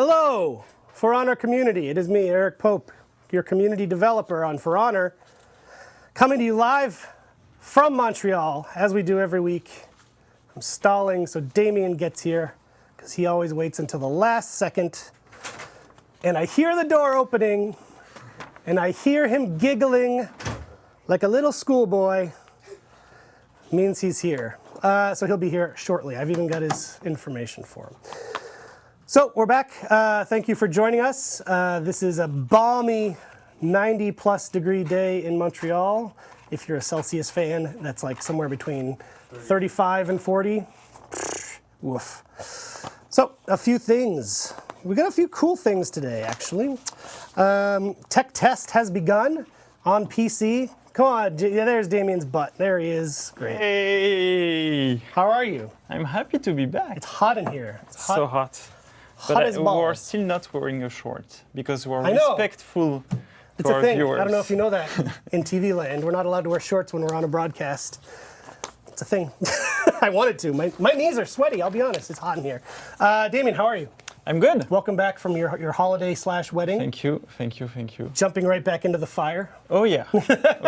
Hello, For Honor community. It is me, Eric Pope, your community developer on For Honor, coming to you live from Montreal, as we do every week. I'm stalling so Damien gets here, because he always waits until the last second. And I hear the door opening, and I hear him giggling like a little schoolboy. Means he's here. So he'll be here shortly. I've even got his information for him. So we're back. Thank you for joining us. This is a balmy 90+ degree day in Montreal. If you're a Celsius fan, that's like somewhere between 35 and 40. Woof. So a few things. We got a few cool things today, actually. Tech test has begun on PC. Come on, yeah, there's Damien's butt. There he is. Great. Hey! How are you? I'm happy to be back. It's hot in here. It's hot. So hot. Hot as balls. We're still not wearing a short because we're I know. respectful It's to a our thing. viewers. I don't know if you know that in TV land. We're not allowed to wear shorts when we're on a broadcast. It's a thing. I wanted to. My knees are sweaty, I'll be honest. It's hot in here. Damien, how are you? I'm good. Welcome back from your holiday/wedding. Thank you, thank you, thank you. Jumping right back into the fire. Oh yeah, we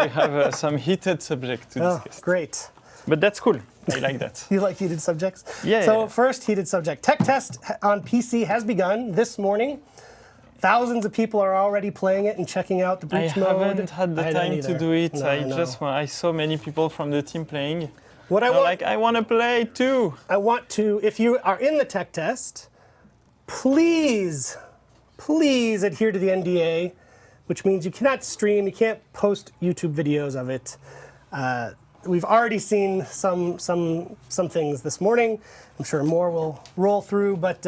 have some heated subject to discuss. Great. But that's cool. I like that. You like heated subjects? Yeah. So first heated subject. Tech test on PC has begun this morning. Thousands of people are already playing it and checking out the breach mode. I haven't had the time to do it. No, I saw many people from the team playing. What I want to play too. I want to, if you are in the tech test, please adhere to the NDA, which means you cannot stream, you can't post YouTube videos of it. We've already seen some things this morning. I'm sure more will roll through, but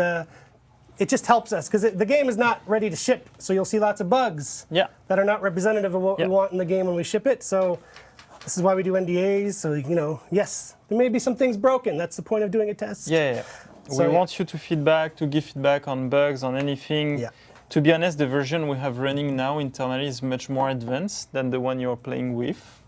it just helps us because the game is not ready to ship. So you'll see lots of bugs that are not representative of what we want in the game when we ship it. So this is why we do NDAs. So, yes, there may be some things broken. That's the point of doing a test. Yeah. So we want you to give feedback on bugs, on anything. Yeah. To be honest, the version we have running now internally is much more advanced than the one you're playing with.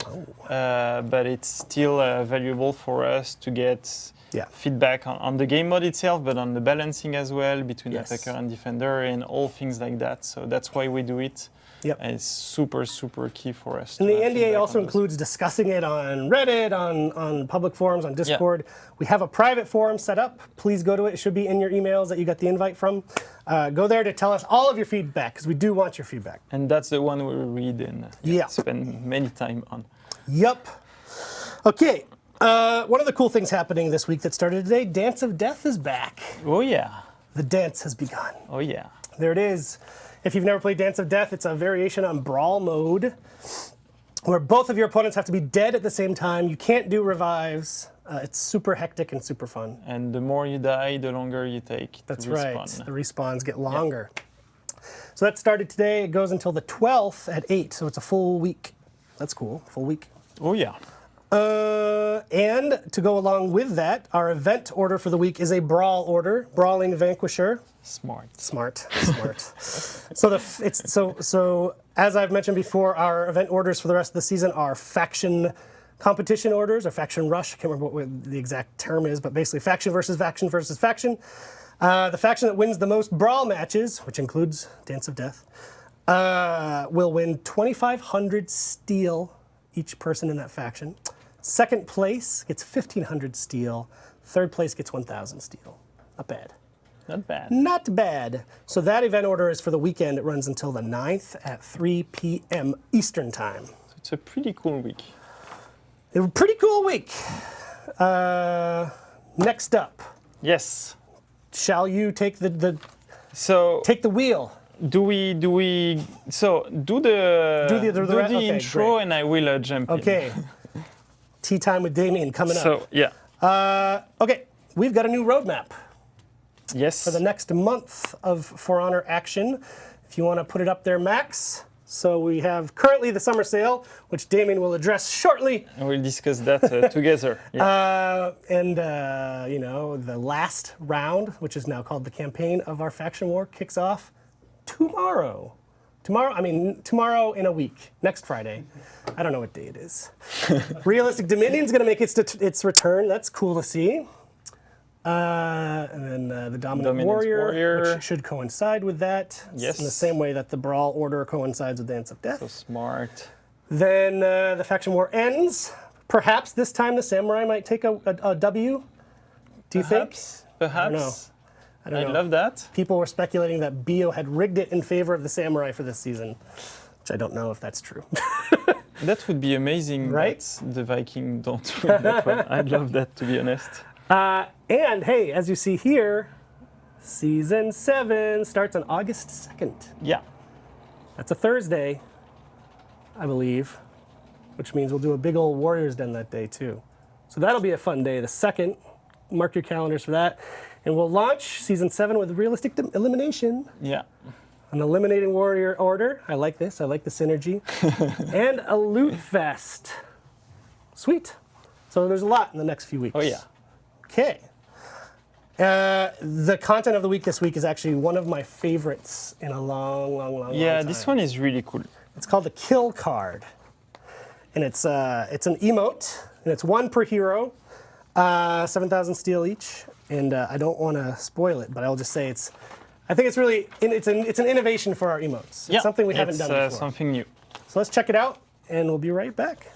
But it's still valuable for us to get feedback on the game mode itself, but on the balancing as well between attacker and defender and all things like that. So that's why we do it. Yep. And it's super, super key for us. And the NDA also includes discussing it on Reddit, on public forums, on Discord. Yeah. We have a private forum set up. Please go to it. It should be in your emails that you got the invite from. Go there to tell us all of your feedback, because we do want your feedback. And that's the one we read and spend many time on. Yep. Okay. One of the cool things happening this week that started today, Dance of Death is back. Oh, yeah. The dance has begun. Oh, yeah. There it is. If you've never played Dance of Death, it's a variation on Brawl mode, where both of your opponents have to be dead at the same time. You can't do revives. It's super hectic and super fun. And the more you die, the longer you take That's to respawn. Right. The respawns get longer. So that started today. It goes until the 12th at 8, so it's a full week. That's cool, full week. Oh, yeah. And to go along with that, our event order for the week is a Brawl order, Brawling Vanquisher. Smart. So as I've mentioned before, our event orders for the rest of the season are faction competition orders, or faction rush. I can't remember what the exact term is, but basically faction versus faction versus faction. The faction that wins the most Brawl matches, which includes Dance of Death, will win 2,500 steel, each person in that faction. Second place gets 1,500 steel. Third place gets 1,000 steel. Not bad. Not bad. Not bad. So that event order is for the weekend. It runs until the 9th at 3 p.m. Eastern Time. So it's a pretty cool week. A pretty cool week. Next up. Yes. Shall you take the wheel? Do the intro, great. And I will jump in. Okay. Tea time with Damien coming up. So yeah. Okay, we've got a new roadmap. Yes. For the next month of For Honor action. If you want to put it up there, Max. So we have currently the summer sale, which Damien will address shortly. And we'll discuss that together. Yeah. The last round, which is now called the campaign of our faction war, kicks off tomorrow. Tomorrow in a week, next Friday. I don't know what day it is. Realistic Dominion's going to make its return. That's cool to see. And then the Dominant Warrior, which should coincide with that. Yes. In the same way that the Brawl order coincides with Dance of Death. So smart. Then the Faction War ends. Perhaps this time the Samurai might take a W. Do you think? Perhaps. I don't know. I love that. People were speculating that Bio had rigged it in favor of the Samurai for this season, which I don't know if that's true. That would be amazing, right? That the Viking don't win that one. I'd love that, to be honest. And hey, as you see here, Season 7 starts on August 2nd. Yeah. That's a Thursday, I believe, which means we'll do a big old Warriors Den that day too. So that'll be a fun day. The 2nd, mark your calendars for that. And we'll launch Season 7 with realistic elimination. Yeah. An eliminating warrior order. I like this. I like the synergy. And a loot fest. Sweet. So there's a lot in the next few weeks. Oh, yeah. Okay. The content of the week this week is actually one of my favorites in a long time. Yeah, this one is really cool. It's called the Kill Card. And it's an emote, and it's one per hero, 7,000 steel each. And I don't want to spoil it, but I'll just say I think it's really, it's an innovation for our emotes. It's something we haven't done before. Something new. So let's check it out, and we'll be right back.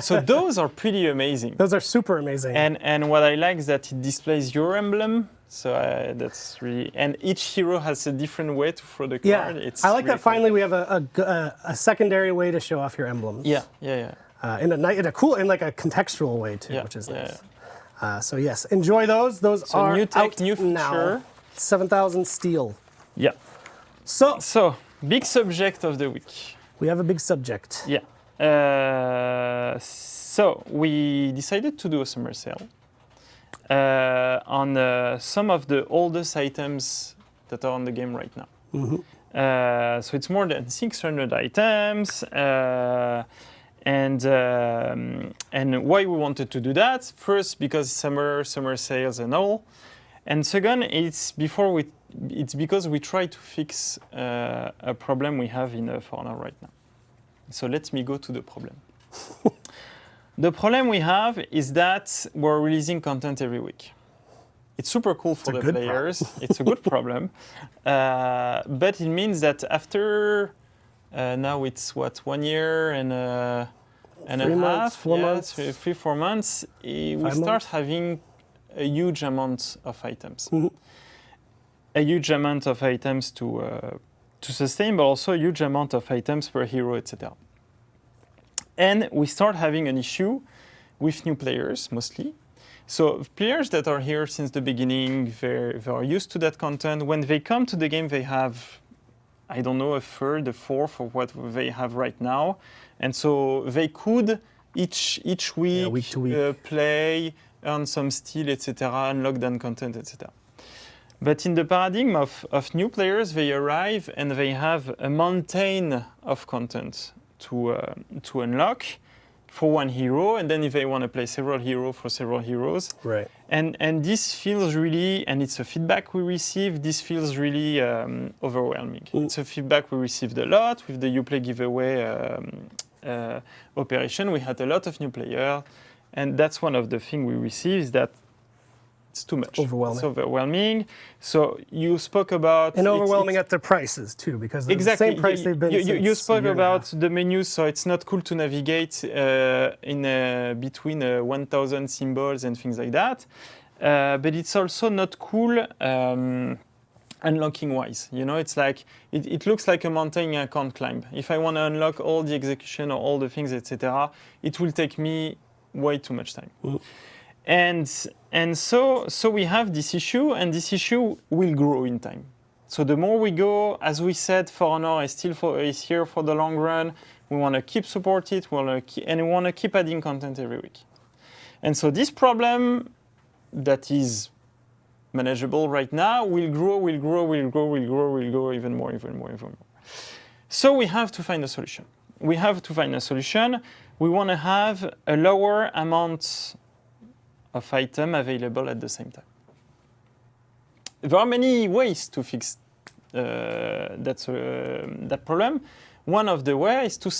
So those are pretty amazing. Those are super amazing. And what I like is that it displays your emblem. So that's really, and each hero has a different way to throw the card. Yeah, It's I like really that finally we have a secondary way to show off your emblems. Yeah. In a cool, in like a contextual way too, which is nice. So yes, enjoy those. Those So are new tech, out new now. feature. 7,000 steel. Yeah. So big subject of the week. We have a big subject. Yeah. So we decided to do a summer sale on some of the oldest items that are on the game right now. So it's more than 600 items. And why we wanted to do that? First, because summer sales and all. And second, it's because we try to fix a problem we have in For Honor right now. So let me go to the problem. The problem we have is that we're releasing content every week. It's super cool for the players. It's a good problem. But it means that after, now it's what, 1 year and a half? 4 months. 3-4 months, we start having a huge amount of items. A huge amount of items to sustain, but also a huge amount of items per hero, etc. And we start having an issue with new players, mostly. So players that are here since the beginning, they're used to that content. When they come to the game, they have, I don't know, a third, a fourth of what they have right now. And so they could each week, to week. Play, earn some steel, etc., unlock done content, etc. But in the paradigm of new players, they arrive and they have a mountain of content to unlock for one hero, and then if they want to play several heroes for several heroes. Right. And this feels really, and it's a feedback we receive, this feels really overwhelming. It's a feedback we received a lot with the Uplay giveaway operation. We had a lot of new players, and that's one of the things we receive is that it's too much. Overwhelming. It's overwhelming. So you spoke about... And overwhelming at the prices, too, because they're the same price they've been You spoke about the menus, so it's not cool to navigate between 1,000 symbols and things like that. But it's also not cool unlocking-wise. You know, it's like, it looks like a mountain I can't climb. If I want to unlock all the execution or all the things, etc., it will take me way too much time. And so we have this issue, and this issue will grow in time. So the more we go, as we said, For Honor is here for the long run. We want to keep support it, and we want to keep adding content every week. And so this problem that is manageable right now will grow even more. So we have to find a solution. We want to have a lower amount of item available at the same time. There are many ways to fix that problem. One of the ways is to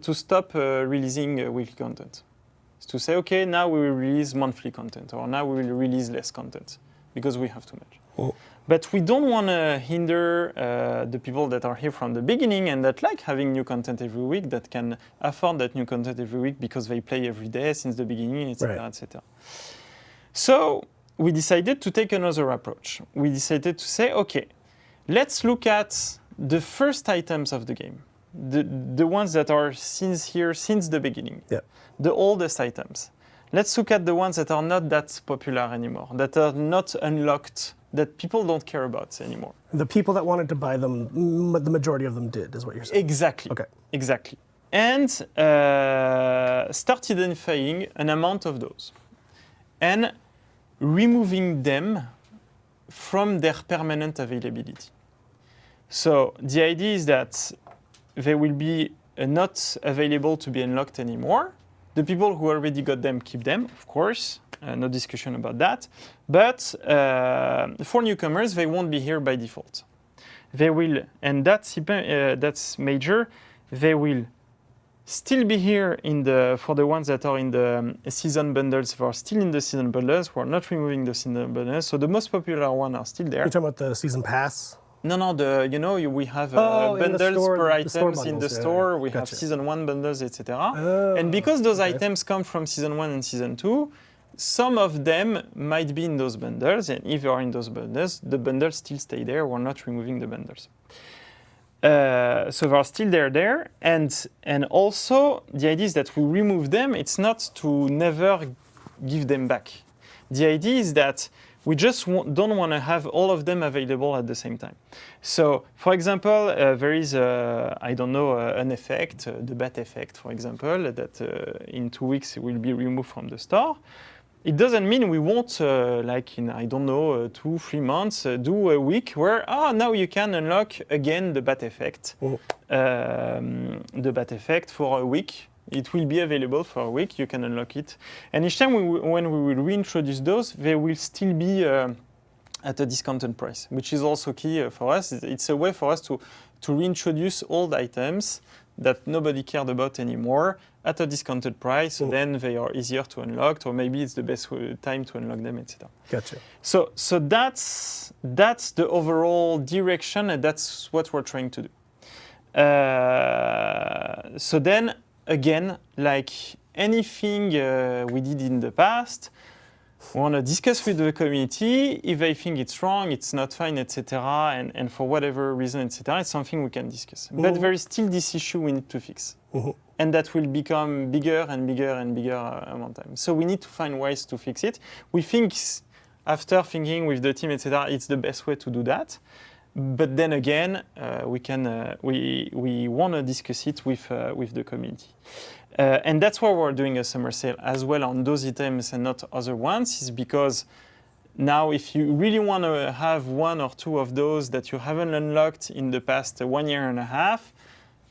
stop releasing weekly content. It's to say, okay, now we will release monthly content, or now we will release less content because we have too much. But we don't want to hinder the people that are here from the beginning and that like having new content every week, that can afford that new content every week because they play every day since the beginning, etc., etc. So we decided to take another approach. We decided to say, okay, let's look at the first items of the game, the ones that are here since the beginning, the oldest items. Let's look at the ones that are not that popular anymore, that are not unlocked, that people don't care about anymore. The people that wanted to buy them, the majority of them did, is what you're saying. Exactly. Okay. Exactly. And start identifying an amount of those and removing them from their permanent availability. So the idea is that they will be not available to be unlocked anymore. The people who already got them keep them, of course. No discussion about that. But for newcomers, they won't be here by default. They will, and that's major. They will still be here for the ones that are in the season bundles. They are still in the season bundles. We're not removing the season bundles. So the most popular ones are still there. You're talking about the season pass? No, we have bundles per items in the store. We have season 1 bundles, etc. And because those items come from season 1 and season 2, some of them might be in those bundles. And if you are in those bundles, the bundles still stay there. We're not removing the bundles. So they're still there. And also, the idea is that we remove them. It's not to never give them back. The idea is that we just don't want to have all of them available at the same time. So, for example, there is, an effect, the bat effect, for example, that in 2 weeks will be removed from the store. It doesn't mean we won't, like in, 2-3 months, do a week where, now you can unlock again the bat effect. The bat effect for a week. It will be available for a week. You can unlock it. And each time when we will reintroduce those, they will still be at a discounted price, which is also key for us. It's a way for us to reintroduce old items that nobody cared about anymore at a discounted price. So then they are easier to unlock, or maybe it's the best time to unlock them, etc. Gotcha. So that's the overall direction, and that's what we're trying to do. So then, again, like anything we did in the past, we want to discuss with the community. If they think it's wrong, it's not fine, etc., and for whatever reason, etc., it's something we can discuss. But there is still this issue we need to fix. And that will become bigger and bigger and bigger amount of time. So we need to find ways to fix it. We think, after thinking with the team, etc., it's the best way to do that. But then again, we want to discuss it with the community. And that's why we're doing a summer sale as well on those items and not other ones, is because now if you really want to have 1 or 2 of those that you haven't unlocked in the past 1 year and a half,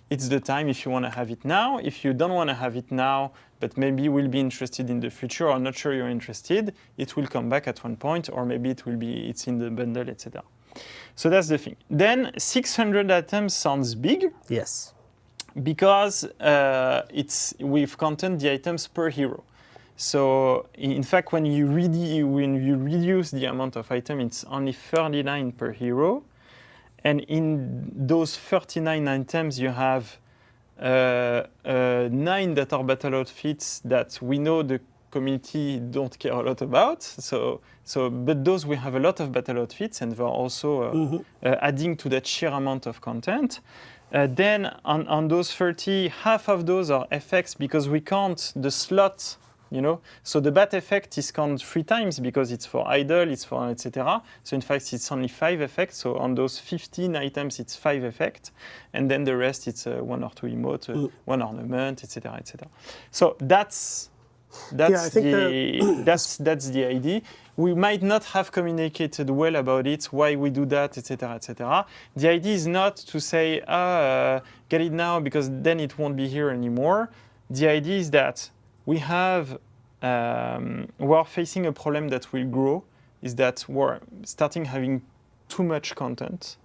it's the time if you want to have it now. If you don't want to have it now, but maybe will be interested in the future or not sure you're interested, it will come back at one point, or maybe it's in the bundle, etc. So that's the thing. Then 600 items sounds big. Yes. Because we've content the items per hero. So in fact, when you reduce the amount of item, it's only 39 per hero. And in those 39 items, you have 9 that are battle outfits that we know the community don't care a lot about. But those we have a lot of battle outfits, and they're also adding to that sheer amount of content. Then on those 30, half of those are effects because we count the slot. So the bat effect is counted 3 times because it's for idle, it's for etc. So in fact, it's only 5 effects. So on those 15 items, it's 5 effects, and then the rest, it's 1 or 2 emote, 1 ornament, etc., etc. So that's the idea. We might not have communicated well about it, why we do that, etc., etc. The idea is not to say, get it now because then it won't be here anymore. The idea is that we are facing a problem that will grow, is that we're starting having too much content.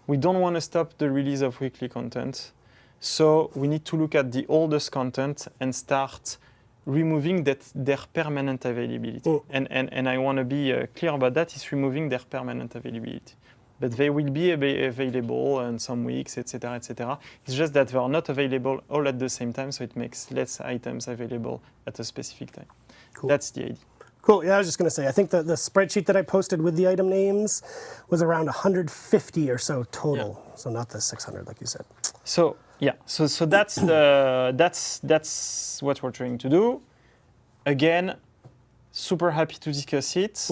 We don't want to stop the release of weekly content. So we need to look at the oldest content and start removing their permanent availability. And I want to be clear about that, is removing their permanent availability. But they will be available in some weeks, etc., etc. It's just that they are not available all at the same time, so it makes less items available at a specific time. Cool. That's the idea. Cool. Yeah, I was just going to say, I think the spreadsheet that I posted with the item names was around 150 or so total. Yeah. So not the 600, like you said. So yeah, so that's what we're trying to do. Again, super happy to discuss it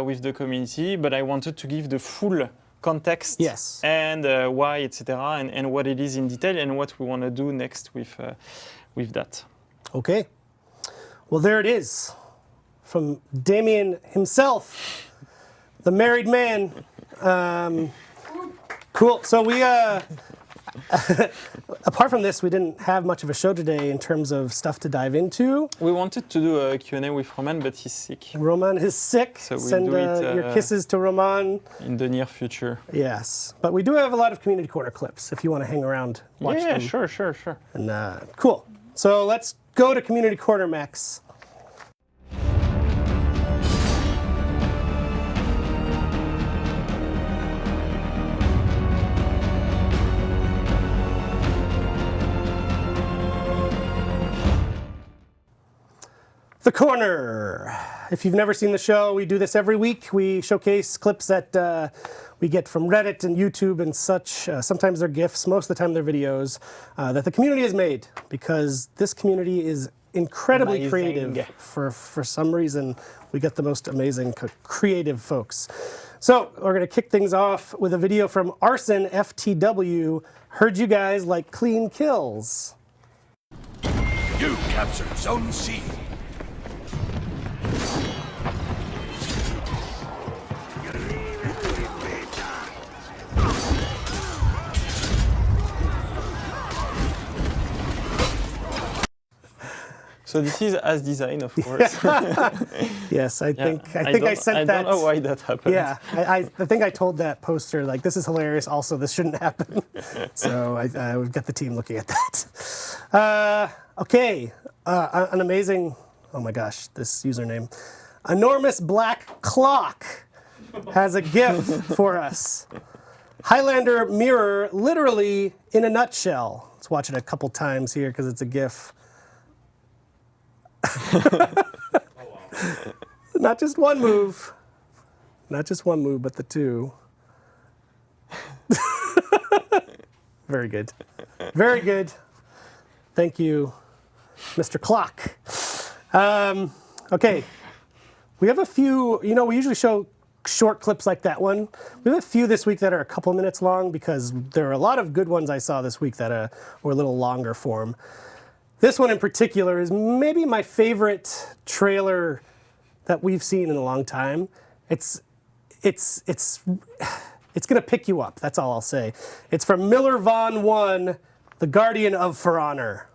with the community, but I wanted to give the full context, yes, and why, etc., and what it is in detail, and what we want to do next with that. Okay. Well, there it is, from Damien himself, the married man. Cool. So we, apart from this, we didn't have much of a show today in terms of stuff to dive into. We wanted to do a Q&A with Roman, but he's sick. Roman is sick. So we'll Send do it, your kisses to Roman. In the near future. Yes. But we do have a lot of Community Corner clips if you want to hang around, watch them. Yeah, sure. And cool. So let's go to Community Corner, Max. The Corner. If you've never seen the show, we do this every week. We showcase clips that we get from Reddit and YouTube and such. Sometimes they're GIFs, most of the time they're videos that the community has made, because this community is incredibly creative. For some reason, we get the most amazing creative folks. So we're going to kick things off with a video from Arson FTW. Heard you guys like clean kills. You captured Zone C. So this is as designed, of course. Yes, I think I sent that. I don't know why that happened. Yeah, I think I told that poster, like, this is hilarious, also this shouldn't happen. So I would get the team looking at that. Okay, an amazing, oh my gosh, this username. Enormous Black Clock has a GIF for us. Highlander mirror, literally in a nutshell. Let's watch it a couple times here because it's a GIF. Not just one move. Not just one move, but the two. Very good. Very good. Thank you, Mr. Clock. Okay. We have a few, we usually show short clips like that one. We have a few this week that are a couple minutes long because there are a lot of good ones I saw this week that were a little longer form. This one in particular is maybe my favorite trailer that we've seen in a long time. It's gonna pick you up. That's all I'll say. It's from Miller Von 1, the Guardian of For Honor.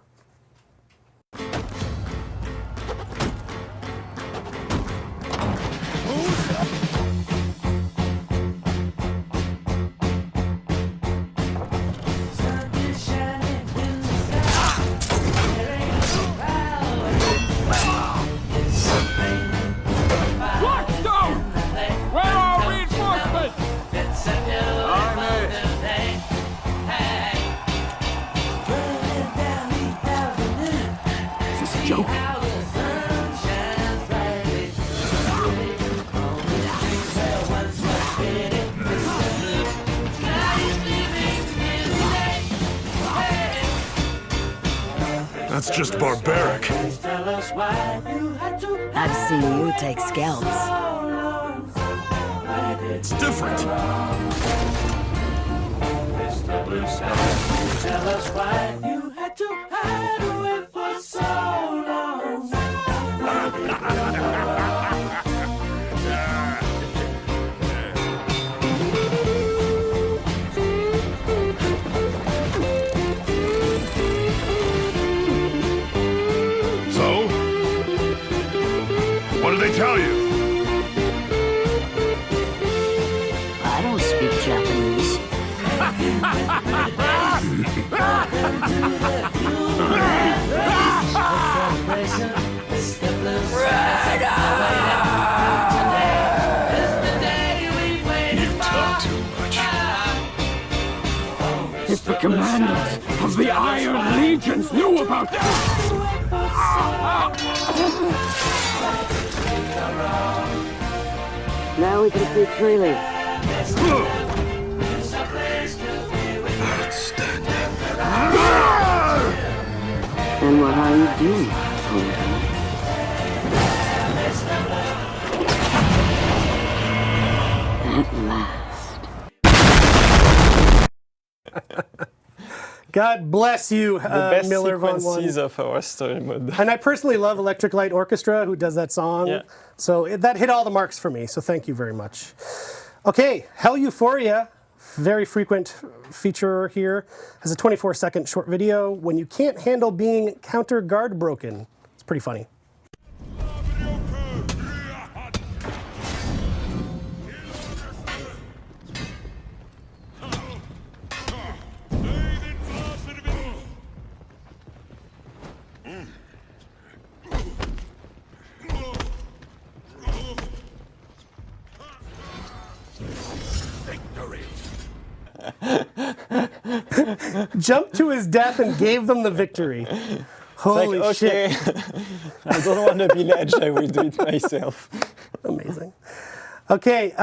That's just barbaric. I've seen you take scalps. It's different. Tell us why you had to hide away for so long. So? What did they tell you? I don't speak Japanese. You talk too much. If the commanders of the Iron Legions knew about this! Now we can see freely. Outstanding. And what are you doing, Holden? At last. God bless you, The best Miller Von 1. sequences of our story mode. And I personally love Electric Light Orchestra, who does that song. Yeah. So that hit all the marks for me, so thank you very much. Okay, Hell Euphoria very frequent feature here. Has a 24-second short video when you can't handle being counter guard broken. It's pretty funny. Jumped to his death and gave them the victory. Holy like, okay, shit. I don't want a village, I will do it myself. Amazing. Okay,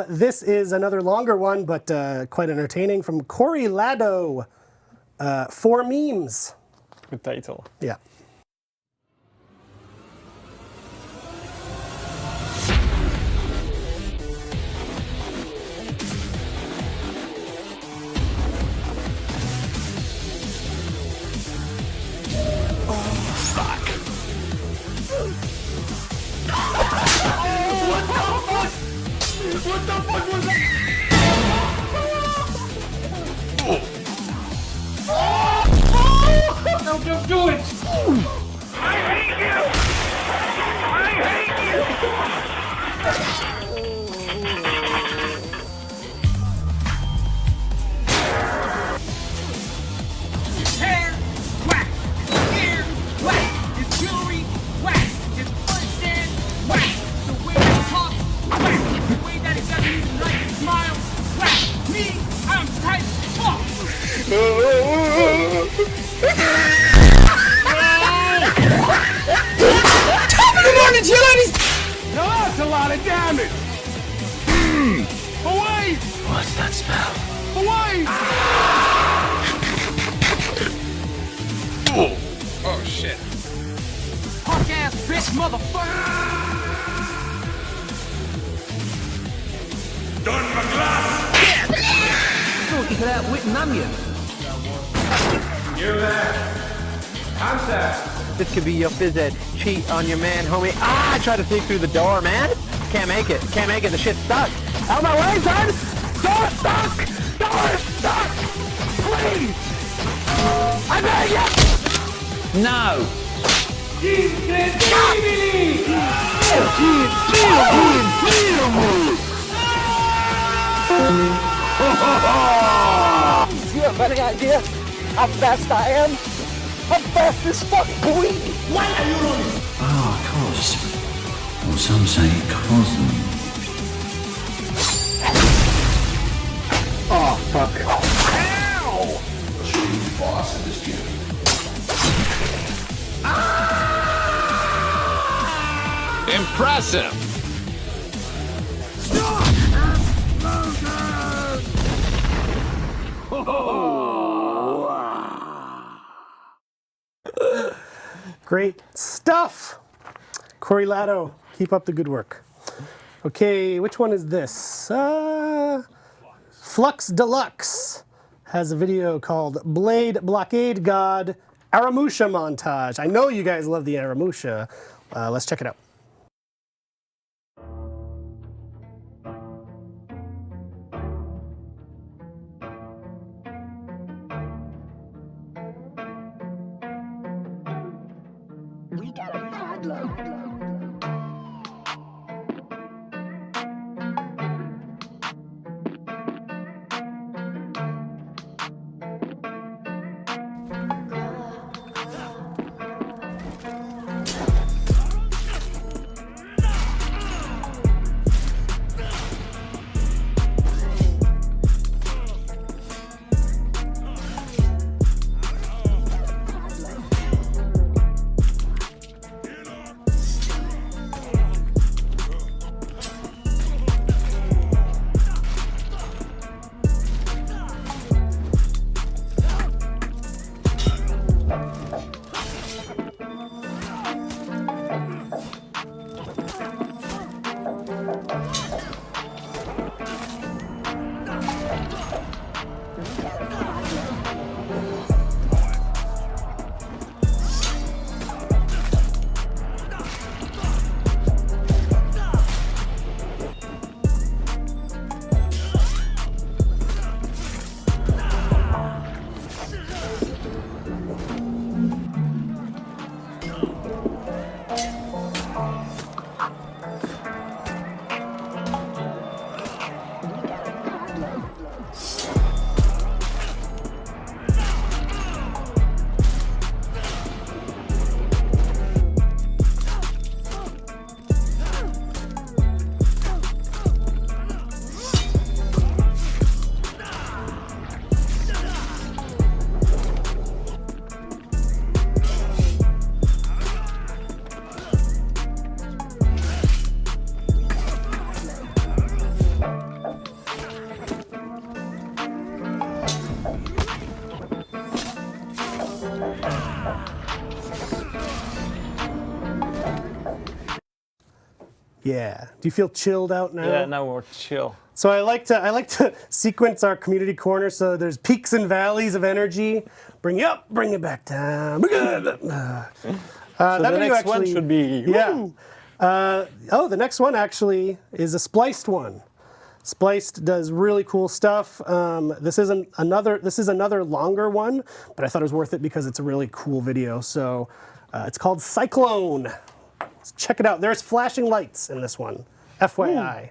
this is another longer one, but quite entertaining, from Corey Lado. 4 memes. Good title. Yeah. What the fuck was that? No, don't do it! I hate you! I hate you! Hair, whack! Ear, whack! His jewelry, whack! His foot stand, whack! The way he talks, whack! The way that he doesn't even like his smile, whack! Me, I'm tight as fuck! Now that's a lot of damage! Away! What's that smell? Away! Oh shit. Punk ass bitch motherfucker! Done my glass! Talking to that wit and onion. You there? Contact! This could be your phys ed. Cheat on your man, homie. Ah, I tried to sneak through the door, man. Can't make it. Can't make it. The shit's stuck. Out of my way, son! Door's stuck! Door's stuck! Please! I beg you! No! You have any idea how fast I am? I'm fast as fuck, boy! Why are you running? Ah, cos. Or some say cosm. Oh, fuck. Chief boss in this game. Impressive! Great stuff. Corey Lado, keep up the good work. Okay, which one is this? Flux Deluxe has a video called Blade Blockade God Aramusha Montage. I know you guys love the Aramusha. Let's check it out. We got a problem. Yeah. Do you feel chilled out now? Yeah, now we're chill. So I like to sequence our community corner so there's peaks and valleys of energy. Bring you up, bring you back down. So that the video next one actually- should be... Yeah. The next one actually is a spliced one. Spliced does really cool stuff. This is another longer one, but I thought it was worth it because it's a really cool video. So it's called Cyclone. Let's check it out. There's flashing lights in this one. FYI.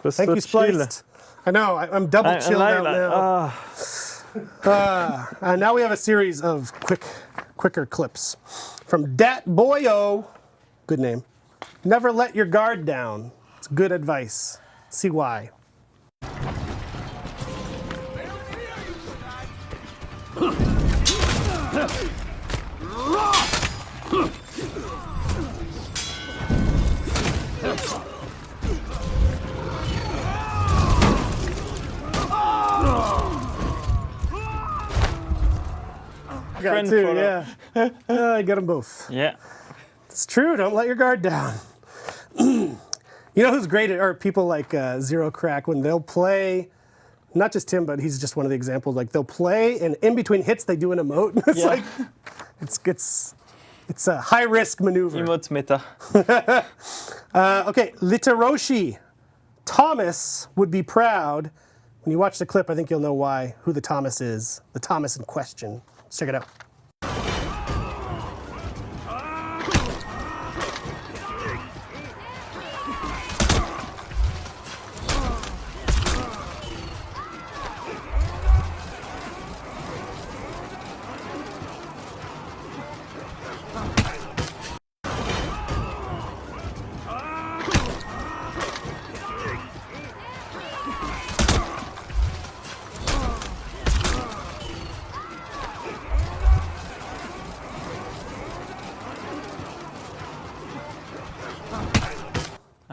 Thank you, Spliced. I know, I'm double chilled out now. Now we have a series of quicker clips. From Dat Boyo, good name. Never let your guard down. It's good advice. See why. Got two, yeah. I got them both. Yeah. It's true. Don't let your guard down. You know who's great at, or people like Zero Crack, when they'll play, not just him, but he's just one of the examples, like they'll play and in between hits they do an emote. It's Yeah. like, it's a high risk maneuver. Emote meta. Okay, Literoshi. Thomas would be proud. When you watch the clip, I think you'll know why, who the Thomas is, the Thomas in question. Let's check it out.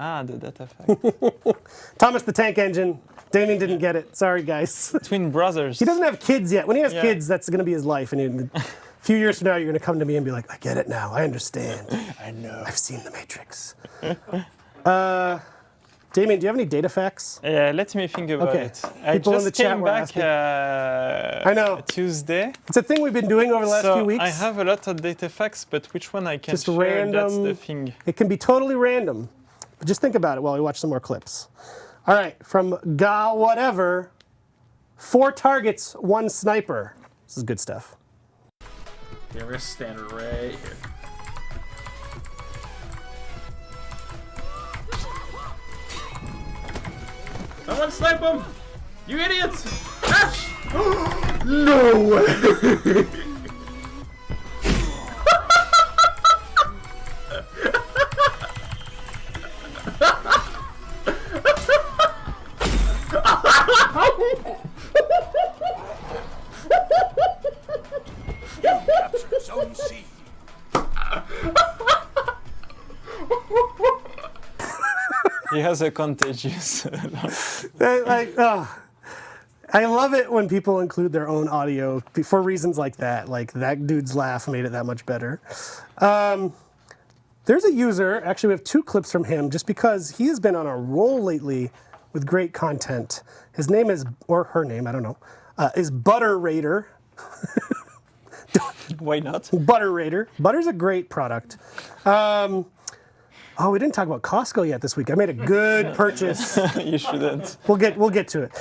Ah, the data fact. Thomas the Tank Engine. Damien didn't get it. Sorry, guys. Twin brothers. He doesn't have kids yet. When he has Yeah. kids, that's going to be his life. And in a few years from now, you're going to come to me and be like, I get it now. I understand. I know. I've seen The Matrix. Damien, do you have any data facts? Let me think about Okay. it. I People in just the chat came were back asking. I know. Tuesday. It's a thing we've been doing over the last So few weeks. I have a lot of data facts, but which one I can Just share, random. that's the thing. It can be totally random. But just think about it while we watch some more clips. All right, from Ga Whatever, 4 targets, 1 sniper. This is good stuff. Yeah, we're gonna stand right here. Someone snipe him! You idiots! Ash! No way! Zone C. He has a contagious. I love it when people include their own audio for reasons like that. Like that dude's laugh made it that much better. There's a user, actually we have 2 clips from him just because he has been on a roll lately with great content. His name is, or her name, I don't know, is Butter Raider. Why not? Butter Raider. Butter's a great product. Oh, we didn't talk about Costco yet this week. I made a good purchase. You shouldn't. We'll get to it.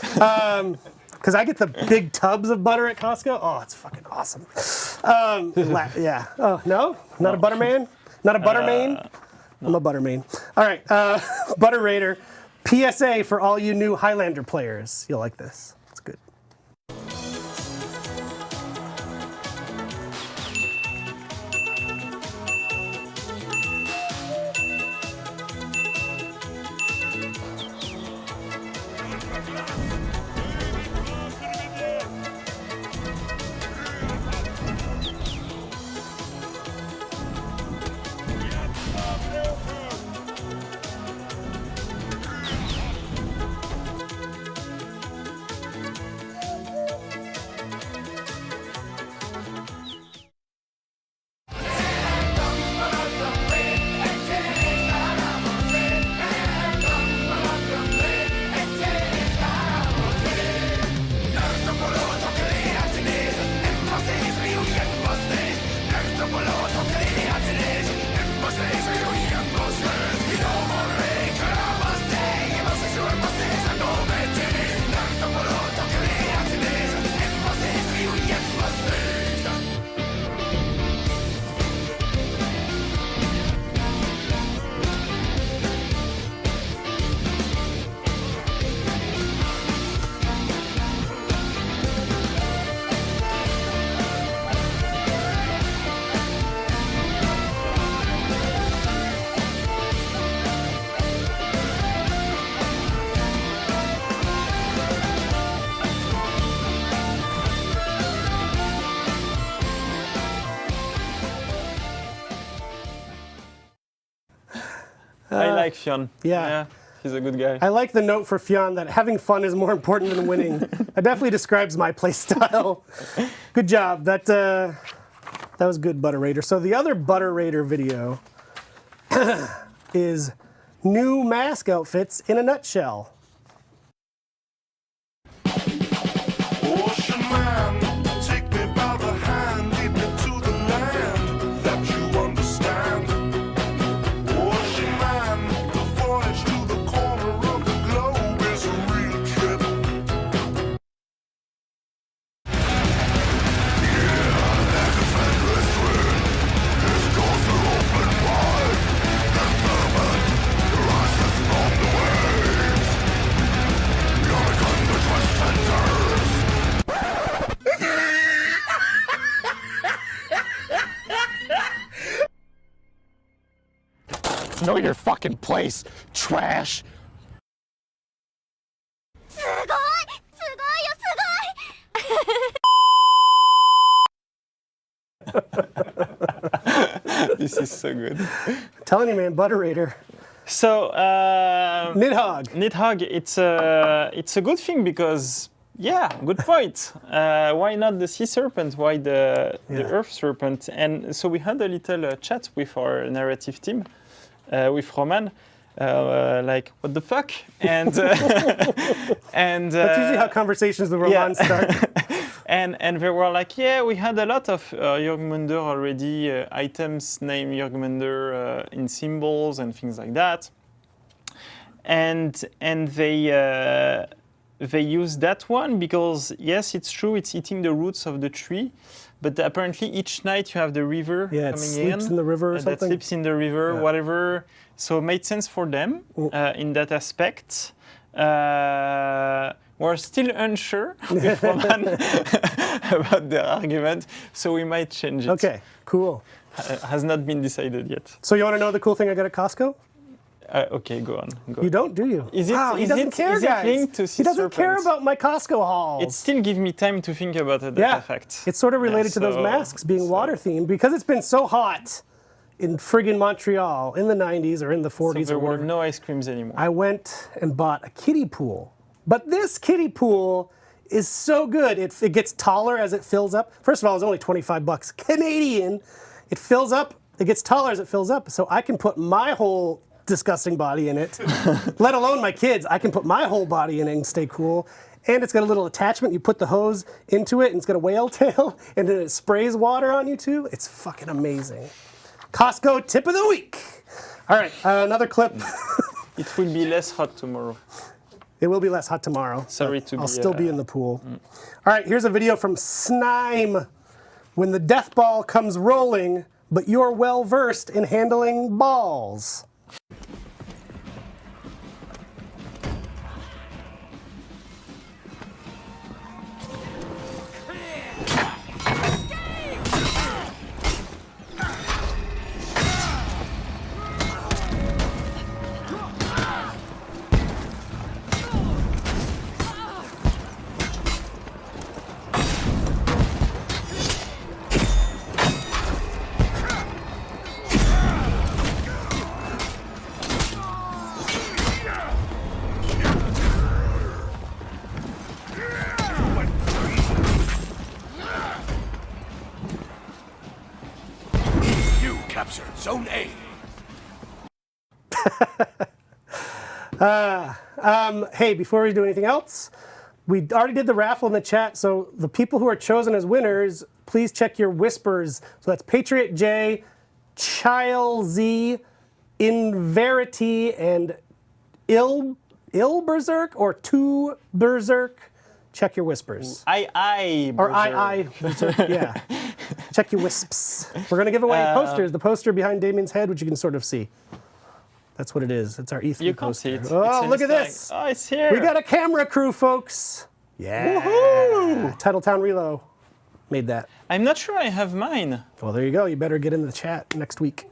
Because I get the big tubs of butter at Costco. Oh, it's fucking awesome. Yeah. Oh, no? Not a butter man? Not a butter main? I'm a butter main. All right. Butter Raider. PSA for all you new Highlander players. You'll like this. It's good. I like Fionn. Yeah. He's a good guy. I like the note for Fionn that having fun is more important than winning. That definitely describes my play style. Good job. That was good, Butter Raider. So the other Butter Raider video is new mask outfits in a nutshell. Ocean man, take me by the hand, lead me to the land that you understand. Ocean man, the voyage to the corner of the globe is a real trip. Yeah, like a thunderous wind, his doors are open wide. The serpent rises from the waves. You're become the twisted tenders. Know your fucking place, trash. すごいすごいよすごい This is so good. I'm telling you, man, Butter Raider. So Nidhogg. Nidhogg, it's a good thing because good point. Why not the sea serpent? Why the earth serpent? And so we had a little chat with our narrative team, with Roman. Like, what the fuck? And and that's usually how conversations with Roman start. And they were like, yeah, we had a lot of Jörgmunder already, items named Jörgmunder in symbols and things like that. And they use that one because, yes, it's true, it's eating the roots of the tree. But apparently each night you have the river coming in. Yeah, it sleeps in the river or something. That sleeps in the river, whatever. So it made sense for them in that aspect. We're still unsure with Roman about their argument, so we might change it. Okay, cool. Has not been decided yet. So you want to know the cool thing I got at Costco? Okay, go on. Go. You don't, do you? Is it, wow, he is doesn't it, care, is guys. It linked to He doesn't care about my Costco hauls. It still gives me time to think about that fact. It's sort of related to those masks being water themed because it's been so hot in friggin' Montreal in the 90s or in the 40s. So there or were whatever. no ice creams anymore. I went and bought a kiddie pool. But this kiddie pool is so good. It gets taller as it fills up. First of all, it's only 25 bucks Canadian. It fills up. It gets taller as it fills up. So I can put my whole disgusting body in it, let alone my kids. I can put my whole body in it and stay cool. And it's got a little attachment. You put the hose into it, and it's got a whale tail, and then it sprays water on you too. It's fucking amazing. Costco tip of the week. All right, another clip. It will be less hot tomorrow. It will be less hot tomorrow. Sorry to be. I'll still be in the pool. All right, here's a video from Snime. When the death ball comes rolling, but you're well versed in handling balls. You captured Zone A. Hey, before we do anything else, we already did the raffle in the chat, so the people who are chosen as winners, please check your whispers. So that's Patriot J, Chile Z, Inverity, and Il Berserk or To Berserk. Check your whispers. Berserk. I Berserk, yeah. Check your wisps. We're going to give away posters. The poster behind Damien's head, which you can sort of see. That's what it is. It's our E3 You poster. can't see it. Oh, It's look at inside. this. Oh, it's here. We got a camera crew, folks. Yeah. Woohoo! Titletown Relo made that. I'm not sure I have mine. Well, there you go. You better get in the chat next week.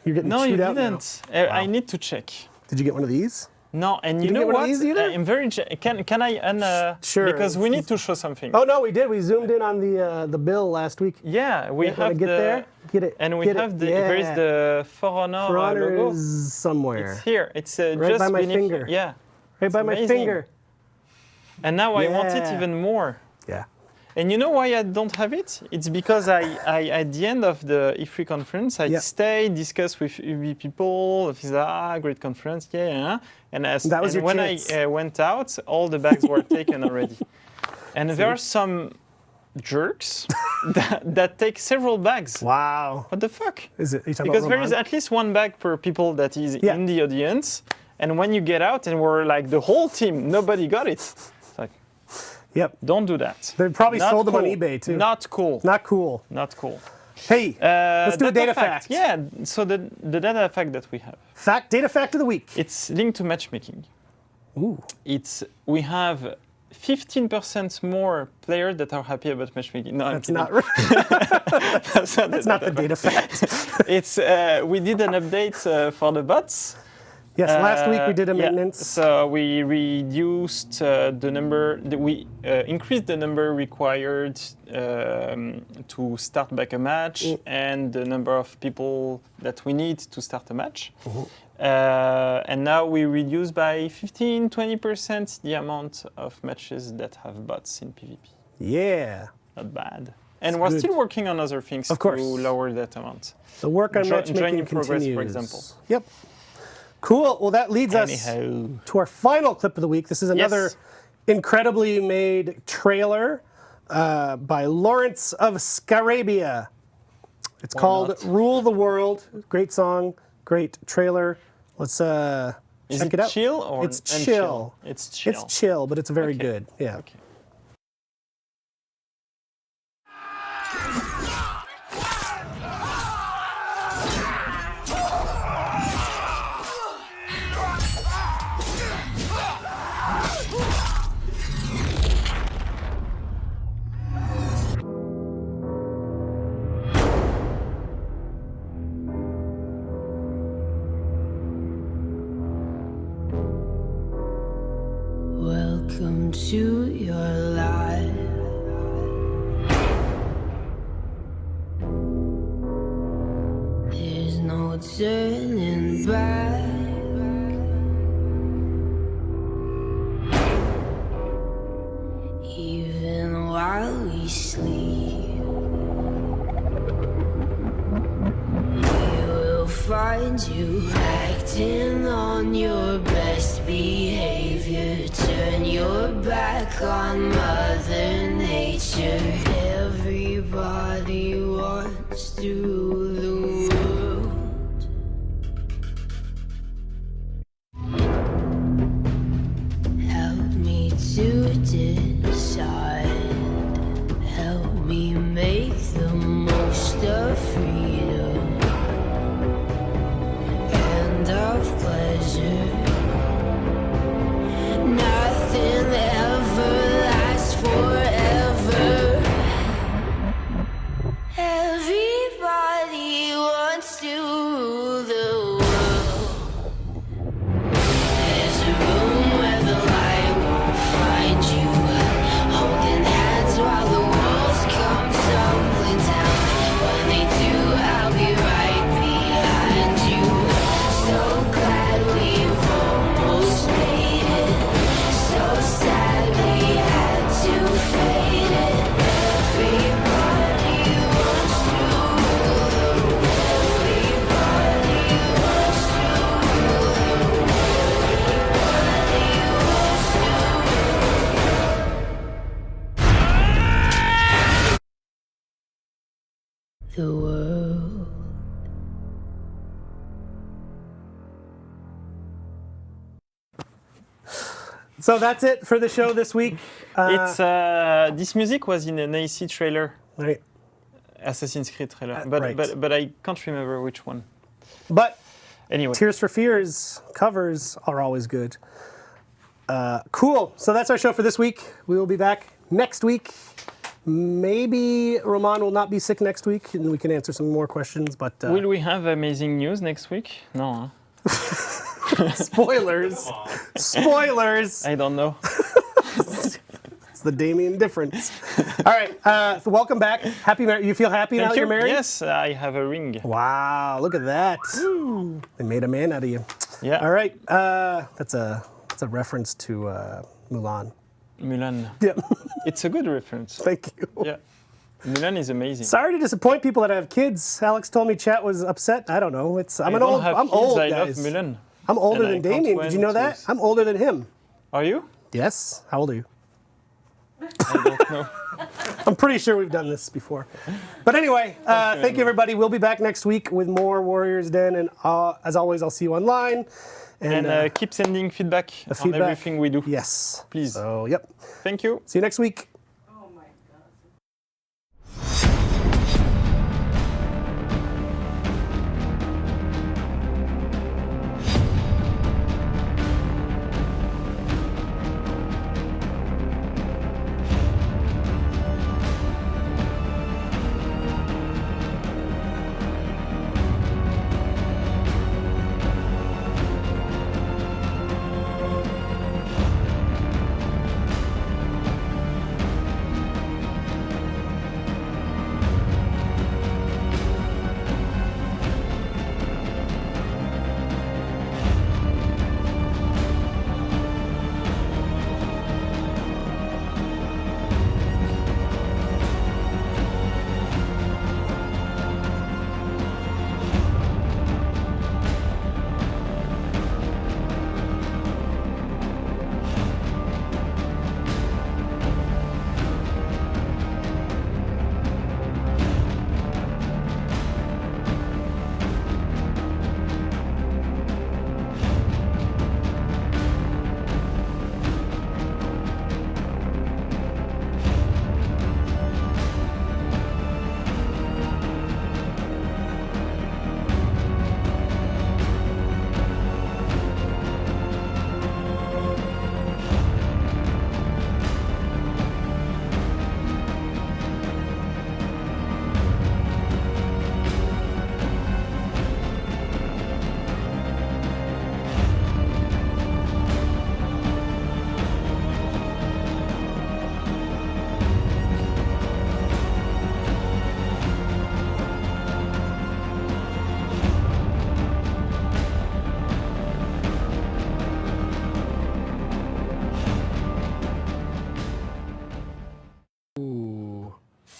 You're getting No, you chewed out now. didn't. I need to check. Did you get one of these? No, and you didn't know get one of what? these either? I'm very. Can I Sure. Because we need to show something. Oh no, we did. We zoomed in on the bill last week. Yeah, we Wanna have get the. there. Get it. And we get have it. the. Yeah. There is the For Honor, For Honor logo. is somewhere. It's here. It's Right just by my beneath finger. here. Yeah. Right by my amazing. finger. And now I want it Yeah. even more. Yeah. And you know why I don't have it? It's because I at the end of the E3 conference, I stay, discuss with UB people. Great conference, yeah. And That was your when chance. I went out, all the bags were taken already. And there are some jerks that take several bags. Wow. What the fuck? Is it? Are you talking Because about there is Roman? at least one bag per people that is in the audience. And when you get out and we're like the whole team, nobody got it. It's like, Yep. don't do that. They probably Not sold them on cool. eBay too. Not cool. Not cool. Not cool. Hey, let's do a data fact. Yeah, so the data fact that we have. Data fact of the week. It's linked to matchmaking. Ooh. We have 15% more players that are happy about matchmaking. No, That's I'm not kidding. right. That's not That's not the data fact. It's we did an update for the bots. Yes, last week we did a maintenance. So we reduced the number, we increased the number required to start back a match and the number of people that we need to start a match. And now we reduce by 15-20% the amount of matches that have bots in PvP. Yeah. Not bad. And we're still working on other things to lower that amount. The work on matchmaking progress, continues. for example. Yep. Cool. Well, that leads us to our final clip of the week. This is another incredibly made trailer by Lawrence of Scarabia. It's called Rule the World. Great song, great trailer. Let's check it out. Chill or it's chill. It's chill. It's chill, but it's very good. Yeah. Okay. Welcome to your life. There's no turning back. Even while we sleep, we will find you acting on your best behavior. Turn your back on Mother Nature. Everybody wants to rule the world. Help me to decide. Help me make the most of freedom and of pleasure. Nothing ever lasts forever. Everybody wants to rule the world. There's a room where the light won't find you, holding hands while the walls come tumbling down. When they do, I'll be right behind you. So glad we've almost made it. So sad we had to fade it. Everybody wants to rule the world. Everybody wants to rule the world. Everybody wants to rule the world. So that's it for the show this week. It's this music was in an AC trailer, Right. Assassin's Creed trailer, right. but I can't remember which one. But Anyway, Tears for Fears covers are always good. Cool. So that's our show for this week. We will be back next week. Maybe Roman will not be sick next week, and we can answer some more questions. But will we have amazing news next week? No. spoilers. Spoilers. I don't know. It's the Damien difference. All right. So welcome back. Happy. You feel happy now that you're married? Yes, I have a ring. Wow. Look at that. They made a man out of you. Yeah. All right. That's a reference to Mulan. Mulan. Yeah. It's a good reference. Thank you. Yeah. Mulan is amazing. Sorry to disappoint people that have kids. Alex told me chat was upset. I don't know. I'm old, guys. I love Mulan. I'm older And than I can't Damien. Did you know wait that? to- I'm older than him. Are you? Yes. How old are you? I don't know. I'm pretty sure we've done this before. But anyway, thank you, everybody. We'll be back next week with more Warriors Den. And as always, I'll see you online. And keep sending feedback on everything we do. Yes. Please. So, yep. Thank you. See you next week.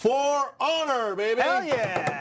For Honor, baby. Hell yeah.